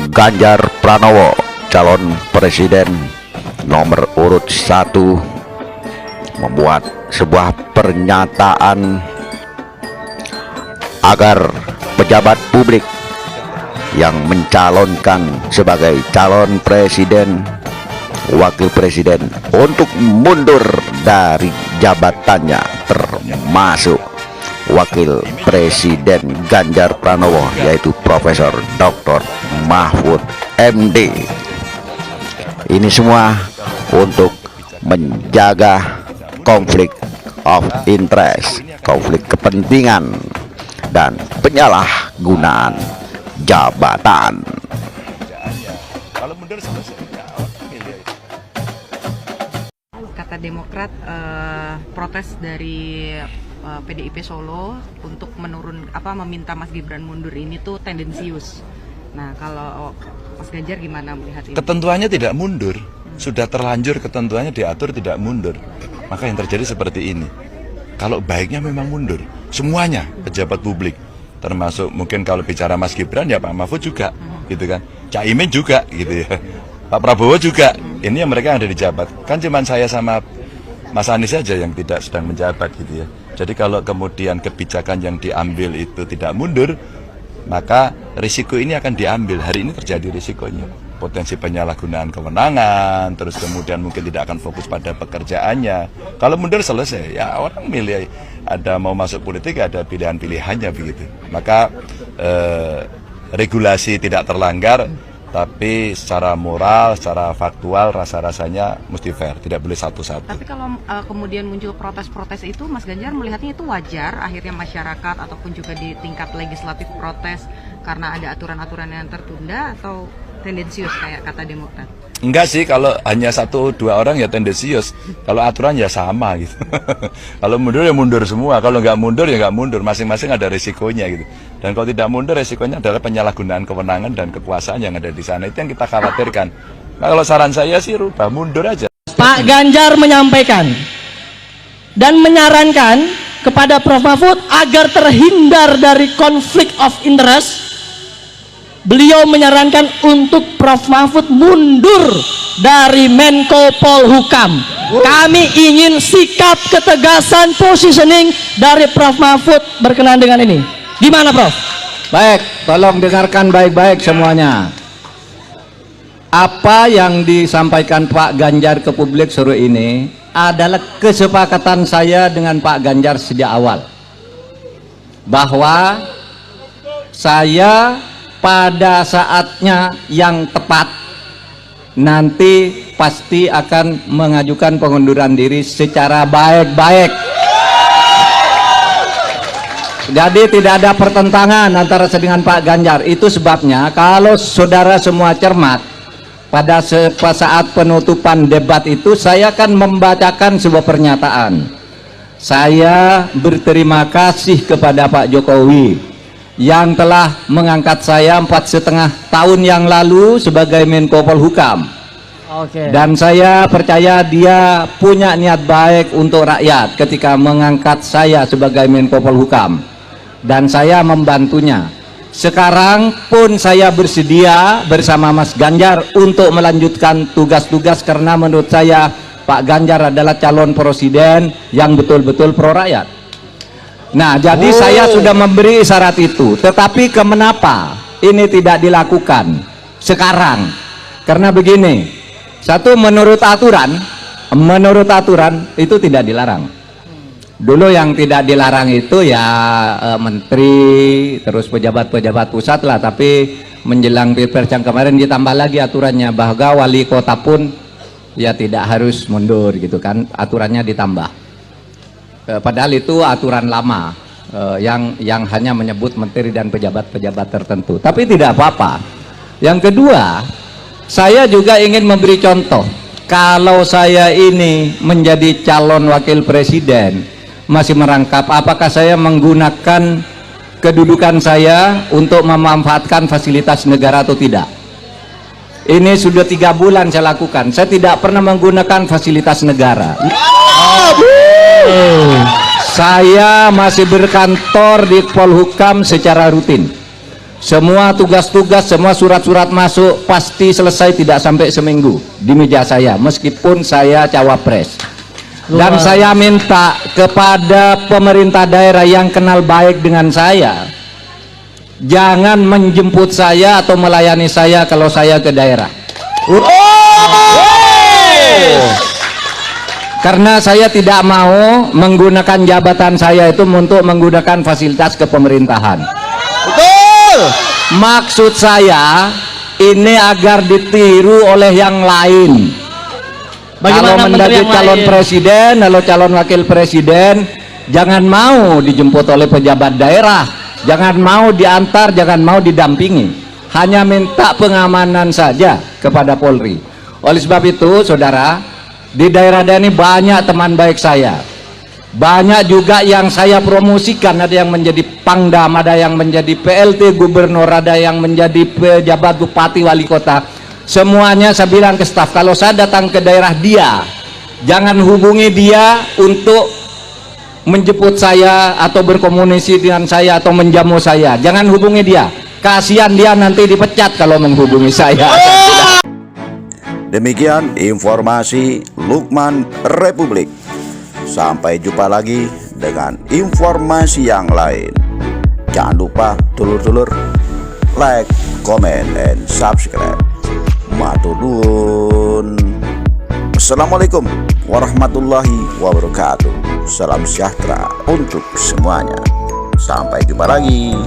Ganjar Pranowo, calon presiden nomor urut 1, membuat sebuah pernyataan agar pejabat publik yang mencalonkan sebagai calon presiden, wakil presiden untuk mundur dari jabatannya, termasuk wakil presiden Ganjar Pranowo, yaitu Profesor Dr. Mahfud MD. Ini semua untuk menjaga konflik of interest, konflik kepentingan dan penyalahgunaan jabatan. Kata Demokrat, protes dari PDIP Solo untuk meminta Mas Gibran mundur ini tuh tendensius. Nah, kalau Mas Ganjar gimana melihat ini? Ketentuannya tidak mundur, sudah terlanjur ketentuannya diatur tidak mundur. Maka yang terjadi seperti ini. Kalau baiknya memang mundur, semuanya pejabat publik, termasuk mungkin kalau bicara Mas Gibran ya Pak Mahfud juga, gitu kan, Cak Imin juga, gitu ya, Pak Prabowo juga. Ini yang mereka yang ada di jabat. Kan cuma saya sama Mas Anies saja yang tidak sedang menjabat, gitu ya. Jadi kalau kemudian kebijakan yang diambil itu tidak mundur, maka risiko ini akan diambil. Hari ini terjadi risikonya, potensi penyalahgunaan kewenangan, terus kemudian mungkin tidak akan fokus pada pekerjaannya. Kalau mundur selesai, ya orang milih, ada mau masuk politik ada pilihan-pilihannya begitu. Maka regulasi tidak terlanggar, tapi secara moral, secara faktual rasa-rasanya mesti fair, tidak boleh satu-satu. Tapi kalau kemudian muncul protes-protes itu, Mas Ganjar melihatnya itu wajar, akhirnya masyarakat ataupun juga di tingkat legislatif protes karena ada aturan-aturan yang tertunda, atau tendensius kayak kata Demokrat? Enggak sih, kalau hanya 1-2 orang ya tendensius, kalau aturan ya sama gitu. Kalau mundur ya mundur semua, kalau nggak mundur ya nggak mundur, masing-masing ada risikonya gitu. Dan kalau tidak mundur, risikonya adalah penyalahgunaan kewenangan dan kekuasaan yang ada di sana, itu yang kita khawatirkan. Nah, kalau saran saya sih rubah, mundur aja. Pak Ganjar menyampaikan dan menyarankan kepada Prof. Mahfud agar terhindar dari konflik of interest. Beliau menyarankan untuk Prof. Mahfud mundur dari Menko Polhukam. Kami ingin sikap, ketegasan, positioning dari Prof. Mahfud berkenaan dengan ini. Gimana, Prof? Baik, tolong dengarkan baik-baik semuanya. Apa yang disampaikan Pak Ganjar ke publik sore ini adalah kesepakatan saya dengan Pak Ganjar sejak awal, bahwa saya pada saatnya yang tepat nanti pasti akan mengajukan pengunduran diri secara baik-baik. Jadi tidak ada pertentangan antara saya dengan Pak Ganjar. Itu sebabnya kalau saudara semua cermat, pada saat penutupan debat itu saya akan membacakan sebuah pernyataan. Saya berterima kasih kepada Pak Jokowi yang telah mengangkat saya 4,5 tahun yang lalu sebagai Menko Polhukam. Dan saya percaya dia punya niat baik untuk rakyat ketika mengangkat saya sebagai Menko Polhukam, dan saya membantunya. Sekarang pun saya bersedia bersama Mas Ganjar untuk melanjutkan tugas-tugas, karena menurut saya Pak Ganjar adalah calon presiden yang betul-betul pro rakyat. Nah, jadi saya sudah memberi isyarat itu, tetapi kenapa ini tidak dilakukan sekarang? Karena begini, satu, menurut aturan itu tidak dilarang. Dulu yang tidak dilarang itu ya menteri, terus pejabat-pejabat pusat lah, tapi menjelang Pilpres yang kemarin ditambah lagi aturannya bahwa wali kota pun ya tidak harus mundur gitu kan, aturannya ditambah. Padahal itu aturan lama yang hanya menyebut menteri dan pejabat-pejabat tertentu, tapi tidak apa-apa. Yang kedua, saya juga ingin memberi contoh. Kalau saya ini menjadi calon wakil presiden, masih merangkap apakah saya menggunakan kedudukan saya untuk memanfaatkan fasilitas negara atau tidak. Ini sudah 3 bulan saya lakukan, saya tidak pernah menggunakan fasilitas negara. Saya masih berkantor di Polhukam secara rutin. Semua tugas-tugas, semua surat-surat masuk pasti selesai tidak sampai seminggu di meja saya, meskipun saya cawapres. Dan saya minta kepada pemerintah daerah yang kenal baik dengan saya, jangan menjemput saya atau melayani saya kalau saya ke daerah. Karena saya tidak mau menggunakan jabatan saya itu untuk menggunakan fasilitas kepemerintahan. Maksud saya ini agar ditiru oleh yang lain. Kalau menjadi calon presiden, kalau calon wakil presiden, jangan mau dijemput oleh pejabat daerah, jangan mau diantar, jangan mau didampingi, hanya minta pengamanan saja kepada Polri. Oleh sebab itu, saudara, di daerah-daerah ini banyak teman baik saya, banyak juga yang saya promosikan, ada yang menjadi pangdam, ada yang menjadi PLT gubernur, ada yang menjadi pejabat bupati wali kota. Semuanya saya bilang ke staf, kalau saya datang ke daerah dia, jangan hubungi dia untuk menjemput saya atau berkomunikasi dengan saya atau menjamu saya, jangan hubungi dia, kasihan dia nanti dipecat kalau menghubungi saya. Demikian informasi Lukman Republik. Sampai jumpa lagi dengan informasi yang lain. Jangan lupa dulur-dulur like, comment, and subscribe. Matur nuwun. Assalamualaikum warahmatullahi wabarakatuh. Salam sejahtera untuk semuanya. Sampai jumpa lagi.